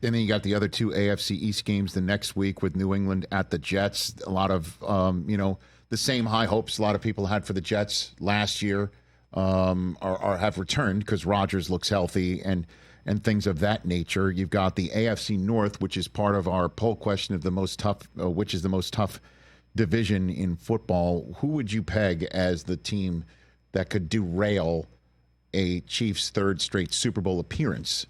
And then you got the other two AFC East games the next week with New England at the Jets. A lot of, the same high hopes a lot of people had for the Jets last year have returned because Rodgers looks healthy and things of that nature. You've got the AFC North, which is part of our poll question of which is the most tough division in football. Who would you peg as the team that could derail a Chiefs' third straight Super Bowl appearance?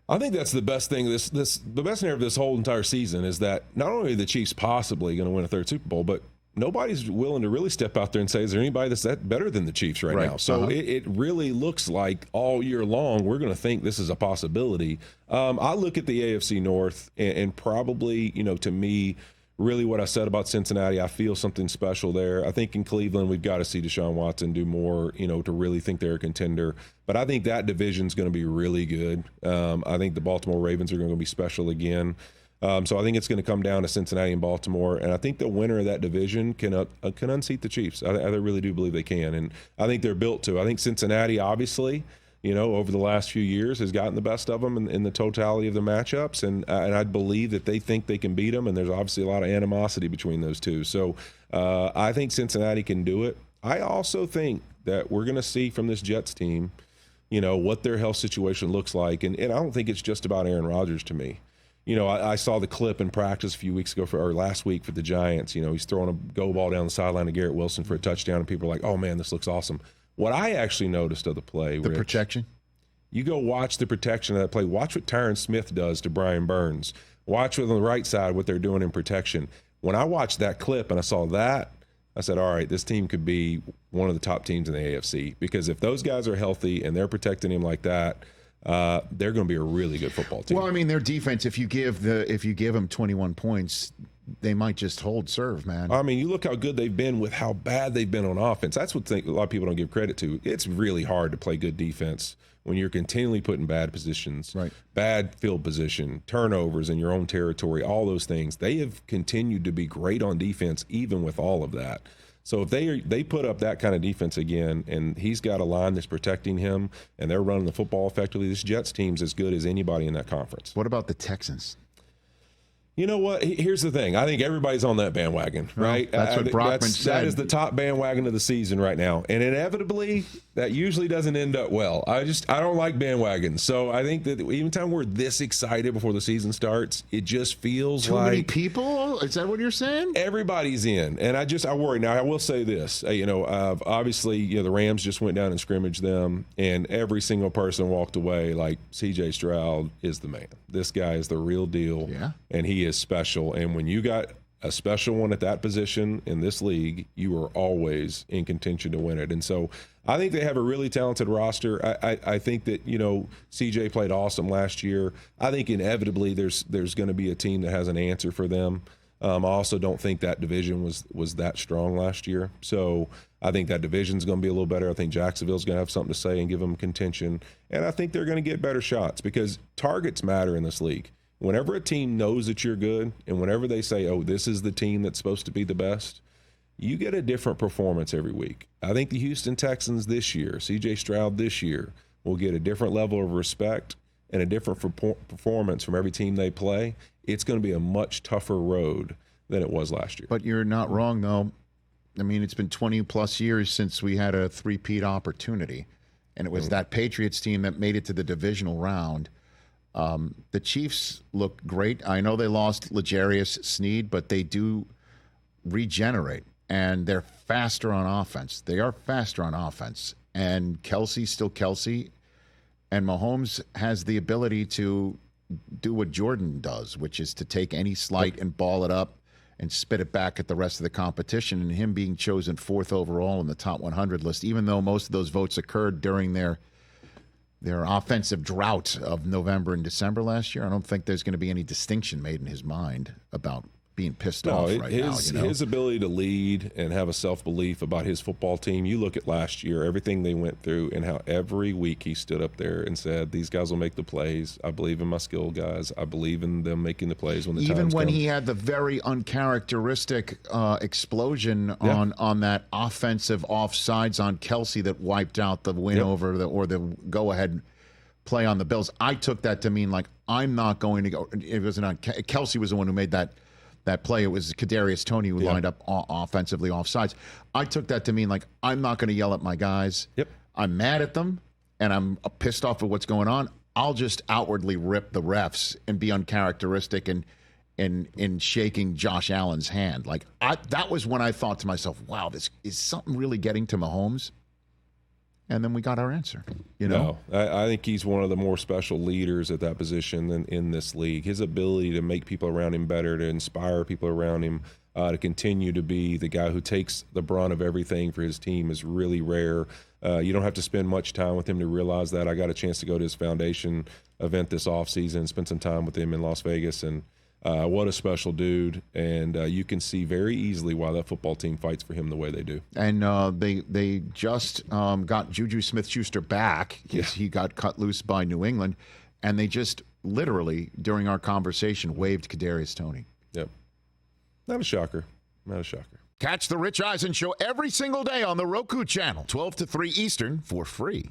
I think that's the best thing. The best narrative of this whole entire season is that not only are the Chiefs possibly going to win a third Super Bowl, but nobody's willing to really step out there and say, is there anybody that's that better than the Chiefs right now? So it really looks like all year long we're going to think this is a possibility. I look at the AFC North and probably, to me, really what I said about Cincinnati, I feel something special there. I think in Cleveland we've got to see Deshaun Watson do more, to really think they're a contender. But I think that division's going to be really good. I think the Baltimore Ravens are going to be special again. So I think it's going to come down to Cincinnati and Baltimore, and I think the winner of that division can unseat the Chiefs. I really do believe they can, and I think they're built to. I think Cincinnati, obviously, over the last few years has gotten the best of them in the totality of the matchups, and I believe that they think they can beat them, and there's obviously a lot of animosity between those two. So I think Cincinnati can do it. I also think that we're going to see from this Jets team, what their health situation looks like, and I don't think it's just about Aaron Rodgers to me. I saw the clip in practice a few weeks ago or last week for the Giants. He's throwing a go ball down the sideline to Garrett Wilson for a touchdown, and people are like, oh, man, this looks awesome. What I actually noticed of the play, the Rich, protection? You go watch the protection of that play. Watch what Tyron Smith does to Brian Burns. Watch on the right side what they're doing in protection. When I watched that clip and I saw that, I said, all right, this team could be one of the top teams in the AFC, because if those guys are healthy and they're protecting him like that, they're going to be a really good football team. Well, I mean, their defense, if you give them 21 points, they might just hold serve, man. I mean, you look how good they've been with how bad they've been on offense. That's what a lot of people don't give credit to. It's really hard to play good defense when you're continually put in bad positions, right? Bad field position, turnovers in your own territory, all those things. They have continued to be great on defense even with all of that. So if they put up that kind of defense again, and he's got a line that's protecting him, and they're running the football effectively, this Jets team's as good as anybody in that conference. What about the Texans? You know what? Here's the thing. I think everybody's on that bandwagon, right? Well, that's what Brockman said. That is the top bandwagon of the season right now. And inevitably, that usually doesn't end up well. I don't like bandwagons. So I think that even time we're this excited before the season starts, it just feels too like many people? Is that what you're saying? Everybody's in. And I worry. Now, I will say this. Obviously, the Rams just went down and scrimmaged them, and every single person walked away like C.J. Stroud is the man. This guy is the real deal. Yeah. And he is special. And when you got a special one at that position in this league, you are always in contention to win it. And so I think they have a really talented roster. I think that, CJ played awesome last year. I think inevitably there's going to be a team that has an answer for them. I also don't think that division was that strong last year. So I think that division's going to be a little better. I think Jacksonville's going to have something to say and give them contention. And I think they're going to get better shots because targets matter in this league. Whenever a team knows that you're good, and whenever they say, oh, this is the team that's supposed to be the best, you get a different performance every week. I think the Houston Texans this year, C.J. Stroud this year, will get a different level of respect and a different performance from every team they play. It's going to be a much tougher road than it was last year. But you're not wrong, though. I mean, it's been 20-plus years since we had a three-peat opportunity, and it was that Patriots team that made it to the divisional round. The Chiefs look great. I know they lost L'Jarius Sneed, but they do regenerate, and they're faster on offense. They are faster on offense. And Kelsey's still Kelsey, and Mahomes has the ability to do what Jordan does, which is to take any slight and ball it up and spit it back at the rest of the competition. And him being chosen 4th overall in the top 100 list, even though most of those votes occurred during their offensive drought of November and December last year, I don't think there's going to be any distinction made in his mind about being pissed off right now. His ability to lead and have a self-belief about his football team, you look at last year, everything they went through, and how every week he stood up there and said, these guys will make the plays. I believe in my skill guys. I believe in them making the plays when the even times when come. He had the very uncharacteristic explosion on that offensive offsides on Kelsey that wiped out the win over the go-ahead play on the Bills. I took that to mean like I'm not going to go. It wasn't on Kelsey was the one who made that play. It was Kadarius Toney who lined up offensively offsides. I took that to mean like I'm not going to yell at my guys. Yep. I'm mad at them and I'm pissed off at what's going on. I'll just outwardly rip the refs and be uncharacteristic and in shaking Josh Allen's hand. Like that was when I thought to myself, wow, this is something really getting to Mahomes. And then we got our answer. No, I think he's one of the more special leaders at that position in this league. His ability to make people around him better, to inspire people around him, to continue to be the guy who takes the brunt of everything for his team is really rare. You don't have to spend much time with him to realize that. I got a chance to go to his foundation event this offseason, spend some time with him in Las Vegas, and what a special dude. And you can see very easily why that football team fights for him the way they do. And they just got Juju Smith-Schuster back because he got cut loose by New England. And they just literally, during our conversation, waived Kadarius Toney. Yep. Not a shocker. Not a shocker. Catch the Rich Eisen Show every single day on the Roku channel, 12 to 3 Eastern, for free.